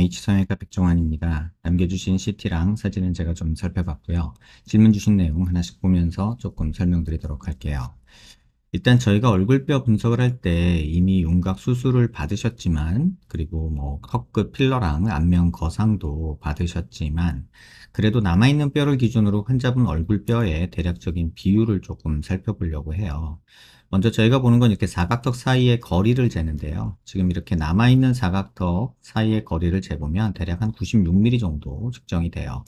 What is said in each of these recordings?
H성형외과 백종환입니다. 남겨주신 CT랑 사진은 제가 좀 살펴봤고요. 질문 주신 내용 하나씩 보면서 조금 설명드리도록 할게요. 일단 저희가 얼굴뼈 분석을 할 때 이미 윤곽 수술을 받으셨지만, 그리고 뭐 턱끝 필러랑 안면 거상도 받으셨지만, 그래도 남아있는 뼈를 기준으로 환자분 얼굴뼈의 대략적인 비율을 조금 살펴보려고 해요. 먼저 저희가 보는 건 이렇게 사각턱 사이의 거리를 재는데요. 지금 이렇게 남아있는 사각턱 사이의 거리를 재보면 대략 한 96mm 정도 측정이 돼요.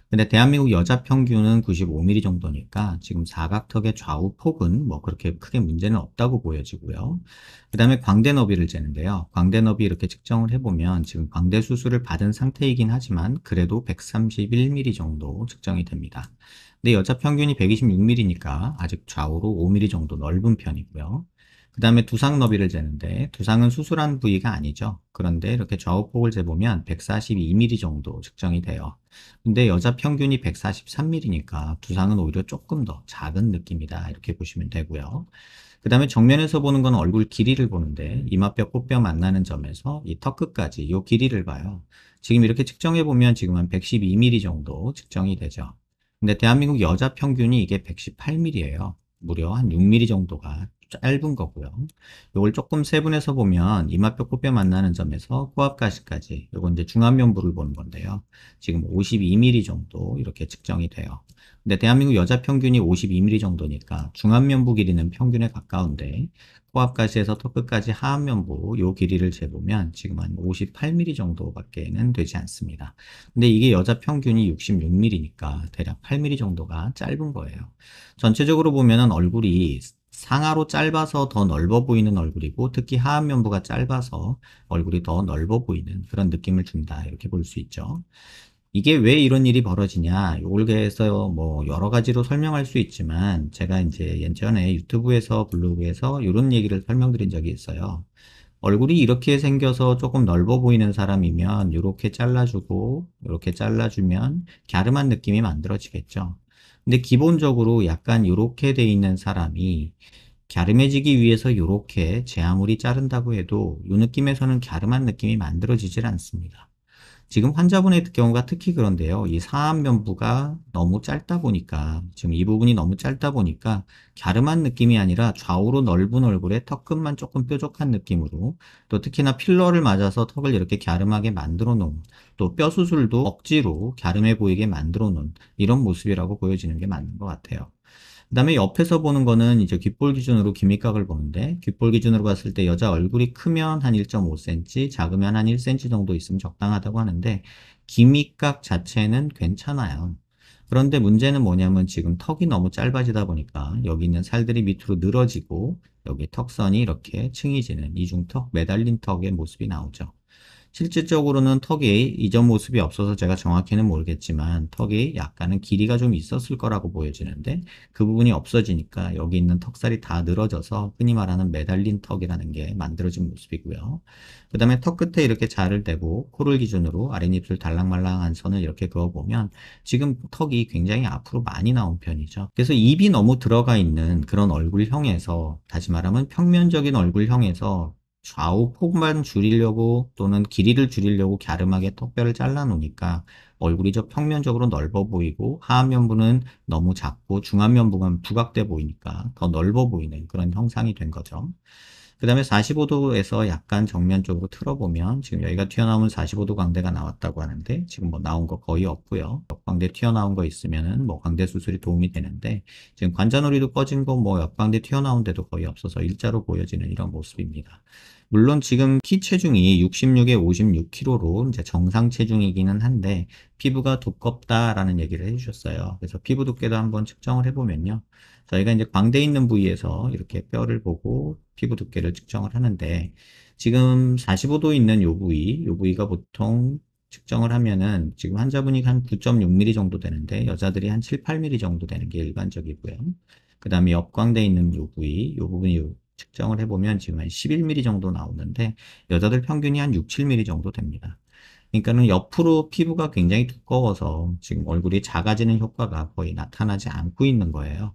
근데 대한민국 여자 평균은 95mm 정도니까 지금 사각턱의 좌우 폭은 뭐 그렇게 크게 문제는 없다고 보여지고요. 그 다음에 광대 너비를 재는데요. 광대 너비 이렇게 측정을 해보면 지금 광대 수술을 받은 상태이긴 하지만 그래도 131mm 정도 측정이 됩니다. 근데 여자 평균이 126mm니까 아직 좌우로 5mm 정도 넓은 편이고요. 그 다음에 두상 너비를 재는데 두상은 수술한 부위가 아니죠. 그런데 이렇게 좌우폭을 재보면 142mm 정도 측정이 돼요. 근데 여자 평균이 143mm니까 두상은 오히려 조금 더 작은 느낌이다, 이렇게 보시면 되고요. 그 다음에 정면에서 보는 건 얼굴 길이를 보는데 이마뼈 코뼈 만나는 점에서 이 턱 끝까지 이 길이를 봐요. 지금 이렇게 측정해 보면 지금 한 112mm 정도 측정이 되죠. 근데 대한민국 여자 평균이 이게 118mm예요. 무려 한 6mm 정도가 짧은 거고요. 이걸 조금 세분해서 보면 이마뼈 코뼈 만나는 점에서 코앞가시까지, 이건 이제 중안면부를 보는 건데요. 지금 52mm 정도 이렇게 측정이 돼요. 근데 대한민국 여자 평균이 52mm 정도니까 중안면부 길이는 평균에 가까운데 코앞가시에서 턱끝까지 하안면부 요 길이를 재보면 지금 한 58mm 정도밖에는 되지 않습니다. 근데 이게 여자 평균이 66mm니까 대략 8mm 정도가 짧은 거예요. 전체적으로 보면은 얼굴이 상하로 짧아서 더 넓어 보이는 얼굴이고, 특히 하안면부가 짧아서 얼굴이 더 넓어 보이는 그런 느낌을 준다, 이렇게 볼 수 있죠. 이게 왜 이런 일이 벌어지냐, 요걸 대해서 뭐 여러 가지로 설명할 수 있지만 제가 이제 예전에 유튜브에서 블로그에서 이런 얘기를 설명드린 적이 있어요. 얼굴이 이렇게 생겨서 조금 넓어 보이는 사람이면 이렇게 잘라주고 이렇게 잘라주면 갸름한 느낌이 만들어지겠죠. 근데 기본적으로 약간 이렇게 돼 있는 사람이 갸름해지기 위해서 이렇게 제 아무리 자른다고 해도 이 느낌에서는 갸름한 느낌이 만들어지질 않습니다. 지금 환자분의 경우가 특히 그런데요. 이 상안면부가 너무 짧다 보니까, 지금 이 부분이 너무 짧다 보니까 갸름한 느낌이 아니라 좌우로 넓은 얼굴에 턱끝만 조금 뾰족한 느낌으로, 또 특히나 필러를 맞아서 턱을 이렇게 갸름하게 만들어 놓은, 또 뼈 수술도 억지로 갸름해 보이게 만들어 놓은 이런 모습이라고 보여지는 게 맞는 것 같아요. 그 다음에 옆에서 보는 거는 이제 귓볼 기준으로 기미각을 보는데, 귓볼 기준으로 봤을 때 여자 얼굴이 크면 한 1.5cm, 작으면 한 1cm 정도 있으면 적당하다고 하는데, 기미각 자체는 괜찮아요. 그런데 문제는 뭐냐면 지금 턱이 너무 짧아지다 보니까 여기 있는 살들이 밑으로 늘어지고 여기 턱선이 이렇게 층이지는 이중턱, 매달린 턱의 모습이 나오죠. 실질적으로는 턱이 이전 모습이 없어서 제가 정확히는 모르겠지만 턱이 약간은 길이가 좀 있었을 거라고 보여지는데, 그 부분이 없어지니까 여기 있는 턱살이 다 늘어져서 흔히 말하는 매달린 턱이라는 게 만들어진 모습이고요. 그 다음에 턱 끝에 이렇게 자를 대고 코를 기준으로 아랫입술 달랑말랑한 선을 이렇게 그어보면 지금 턱이 굉장히 앞으로 많이 나온 편이죠. 그래서 입이 너무 들어가 있는 그런 얼굴형에서, 다시 말하면 평면적인 얼굴형에서 좌우 폭만 줄이려고 또는 길이를 줄이려고 갸름하게 턱뼈를 잘라 놓으니까 얼굴이 저 평면적으로 넓어 보이고, 하안면부는 너무 작고 중안면부가 부각돼 보이니까 더 넓어 보이는 그런 형상이 된 거죠. 그 다음에 45도에서 약간 정면 쪽으로 틀어보면 지금 여기가 튀어나오면 45도 광대가 나왔다고 하는데 지금 뭐 나온 거 거의 없고요. 옆광대 튀어나온 거 있으면은 뭐 광대 수술이 도움이 되는데, 지금 관자놀이도 꺼진 거 뭐 옆광대 튀어나온 데도 거의 없어서 일자로 보여지는 이런 모습입니다. 물론 지금 키 체중이 66에 56kg로 이제 정상 체중이기는 한데 피부가 두껍다라는 얘기를 해주셨어요. 그래서 피부 두께도 한번 측정을 해보면요. 저희가 이제 광대 있는 부위에서 이렇게 뼈를 보고 피부 두께를 측정을 하는데, 지금 45도 있는 요 부위가 보통 측정을 하면은 지금 환자분이 한 9.6mm 정도 되는데 여자들이 한 7, 8mm 정도 되는 게 일반적이고요. 그 다음에 옆광대 있는 요 부분이 측정을 해보면 지금 한 11mm 정도 나오는데 여자들 평균이 한 6, 7mm 정도 됩니다. 그러니까는 옆으로 피부가 굉장히 두꺼워서 지금 얼굴이 작아지는 효과가 거의 나타나지 않고 있는 거예요.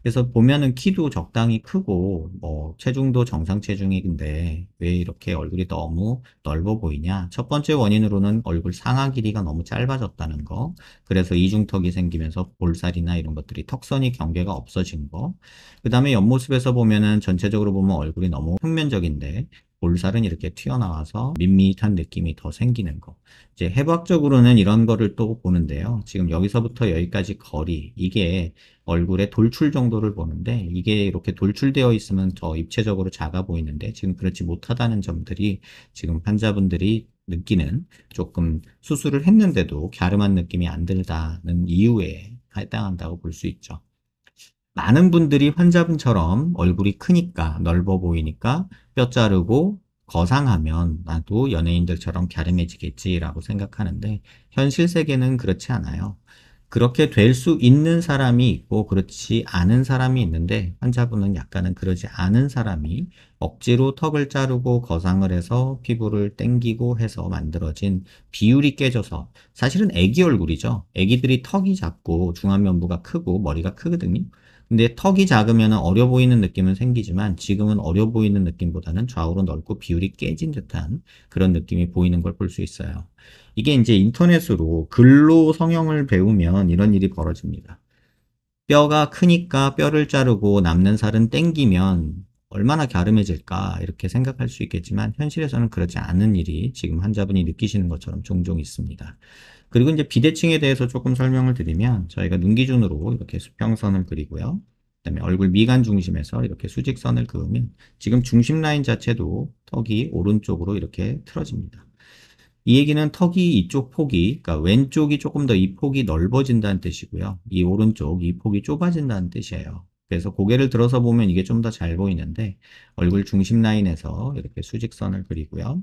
그래서 보면은 키도 적당히 크고 뭐 체중도 정상 체중인데 왜 이렇게 얼굴이 너무 넓어 보이냐? 첫 번째 원인으로는 얼굴 상하 길이가 너무 짧아졌다는 거. 그래서 이중턱이 생기면서 볼살이나 이런 것들이 턱선이 경계가 없어진 거. 그다음에 옆모습에서 보면은 전체적으로 보면 얼굴이 너무 평면적인데 볼살은 이렇게 튀어나와서 밋밋한 느낌이 더 생기는 거. 이제 해부학적으로는 이런 거를 또 보는데요. 지금 여기서부터 여기까지 거리, 이게 얼굴의 돌출 정도를 보는데 이게 이렇게 돌출되어 있으면 더 입체적으로 작아 보이는데 지금 그렇지 못하다는 점들이 지금 환자분들이 느끼는 조금 수술을 했는데도 갸름한 느낌이 안 들다는 이유에 해당한다고 볼 수 있죠. 많은 분들이 환자분처럼 얼굴이 크니까 넓어 보이니까 뼈 자르고 거상하면 나도 연예인들처럼 갸름해지겠지라고 생각하는데 현실 세계는 그렇지 않아요. 그렇게 될 수 있는 사람이 있고 그렇지 않은 사람이 있는데 환자분은 약간은 그러지 않은 사람이 억지로 턱을 자르고 거상을 해서 피부를 땡기고 해서 만들어진 비율이 깨져서 사실은 애기 얼굴이죠. 애기들이 턱이 작고 중안면부가 크고 머리가 크거든요. 근데 턱이 작으면 어려 보이는 느낌은 생기지만 지금은 어려 보이는 느낌보다는 좌우로 넓고 비율이 깨진 듯한 그런 느낌이 보이는 걸 볼 수 있어요. 이게 이제 인터넷으로 글로 성형을 배우면 이런 일이 벌어집니다. 뼈가 크니까 뼈를 자르고 남는 살은 땡기면 얼마나 갸름해질까 이렇게 생각할 수 있겠지만 현실에서는 그렇지 않은 일이 지금 환자분이 느끼시는 것처럼 종종 있습니다. 그리고 이제 비대칭에 대해서 조금 설명을 드리면 저희가 눈 기준으로 이렇게 수평선을 그리고요. 그다음에 얼굴 미간 중심에서 이렇게 수직선을 그으면 지금 중심 라인 자체도 턱이 오른쪽으로 이렇게 틀어집니다. 이 얘기는 턱이 이쪽 폭이, 그러니까 왼쪽이 조금 더 이 폭이 넓어진다는 뜻이고요. 이 오른쪽 이 폭이 좁아진다는 뜻이에요. 그래서 고개를 들어서 보면 이게 좀 더 잘 보이는데 얼굴 중심 라인에서 이렇게 수직선을 그리고요.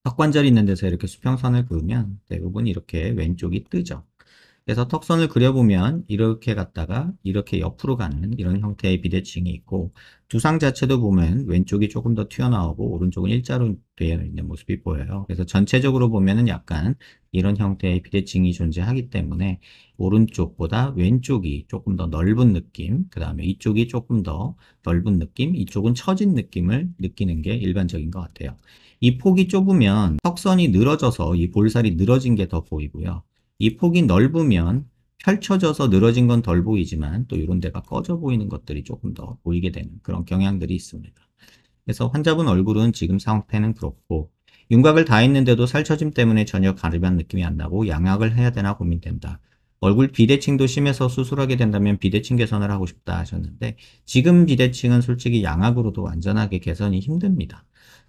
턱관절이 있는 데서 이렇게 수평선을 그으면 대부분 이렇게 왼쪽이 뜨죠. 그래서 턱선을 그려보면 이렇게 갔다가 이렇게 옆으로 가는 이런 형태의 비대칭이 있고 두상 자체도 보면 왼쪽이 조금 더 튀어나오고 오른쪽은 일자로 되어 있는 모습이 보여요. 그래서 전체적으로 보면은 약간 이런 형태의 비대칭이 존재하기 때문에 오른쪽보다 왼쪽이 조금 더 넓은 느낌, 그 다음에 이쪽이 조금 더 넓은 느낌, 이쪽은 처진 느낌을 느끼는 게 일반적인 것 같아요. 이 폭이 좁으면 턱선이 늘어져서 이 볼살이 늘어진 게 더 보이고요. 이 폭이 넓으면 펼쳐져서 늘어진 건 덜 보이지만 또 이런 데가 꺼져 보이는 것들이 조금 더 보이게 되는 그런 경향들이 있습니다. 그래서 환자분 얼굴은 지금 상태는 그렇고 윤곽을 다 했는데도 살처짐 때문에 전혀 가름한 느낌이 안 나고 양악을 해야 되나 고민된다. 얼굴 비대칭도 심해서 수술하게 된다면 비대칭 개선을 하고 싶다 하셨는데 지금 비대칭은 솔직히 양악으로도 완전하게 개선이 힘듭니다.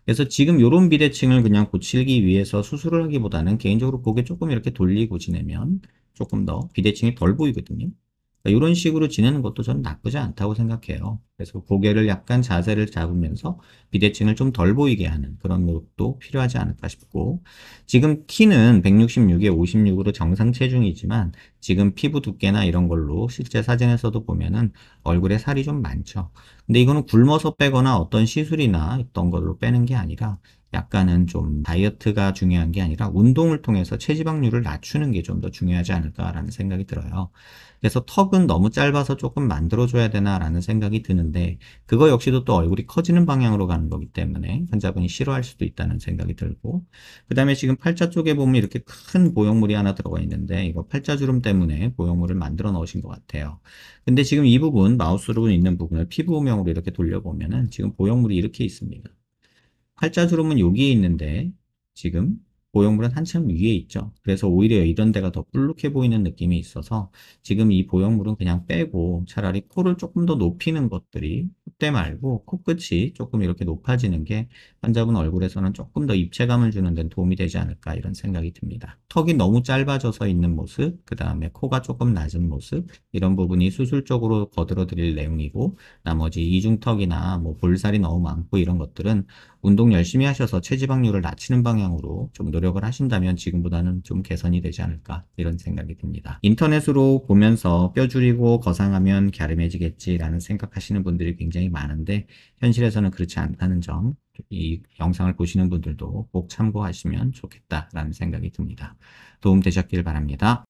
그래서 지금 요런 비대칭을 그냥 고치기 위해서 수술을 하기보다는 개인적으로 고개 조금 이렇게 돌리고 지내면 조금 더 비대칭이 덜 보이거든요. 이런 식으로 지내는 것도 저는 나쁘지 않다고 생각해요. 그래서 고개를 약간 자세를 잡으면서 비대칭을 좀 덜 보이게 하는 그런 노력도 필요하지 않을까 싶고 지금 키는 166에 56으로 정상 체중이지만 지금 피부 두께나 이런 걸로 실제 사진에서도 보면은 얼굴에 살이 좀 많죠. 근데 이거는 굶어서 빼거나 어떤 시술이나 어떤 걸로 빼는 게 아니라 약간은 좀 다이어트가 중요한 게 아니라 운동을 통해서 체지방률을 낮추는 게 좀 더 중요하지 않을까라는 생각이 들어요. 그래서 턱은 너무 짧아서 조금 만들어줘야 되나라는 생각이 드는데 그거 역시도 또 얼굴이 커지는 방향으로 가는 거기 때문에 환자분이 싫어할 수도 있다는 생각이 들고 그 다음에 지금 팔자 쪽에 보면 이렇게 큰 보형물이 하나 들어가 있는데 이거 팔자주름 때문에 보형물을 만들어 넣으신 것 같아요. 근데 지금 이 부분 마우스로 있는 부분을 피부음영으로 이렇게 돌려보면은 지금 보형물이 이렇게 있습니다. 팔자주름은 여기에 있는데 지금 보형물은 한참 위에 있죠. 그래서 오히려 이런 데가 더 불룩해 보이는 느낌이 있어서 지금 이 보형물은 그냥 빼고 차라리 코를 조금 더 높이는 것들이 콧대 말고 코끝이 조금 이렇게 높아지는 게 환자분 얼굴에서는 조금 더 입체감을 주는 데 도움이 되지 않을까 이런 생각이 듭니다. 턱이 너무 짧아져서 있는 모습, 그 다음에 코가 조금 낮은 모습 이런 부분이 수술적으로 거들어 드릴 내용이고 나머지 이중턱이나 뭐 볼살이 너무 많고 이런 것들은 운동 열심히 하셔서 체지방률을 낮추는 방향으로 좀 노력을 하신다면 지금보다는 좀 개선이 되지 않을까 이런 생각이 듭니다. 인터넷으로 보면서 뼈 줄이고 거상하면 갸름해지겠지라는 생각하시는 분들이 굉장히 많은데 현실에서는 그렇지 않다는 점, 이 영상을 보시는 분들도 꼭 참고하시면 좋겠다라는 생각이 듭니다. 도움 되셨길 바랍니다.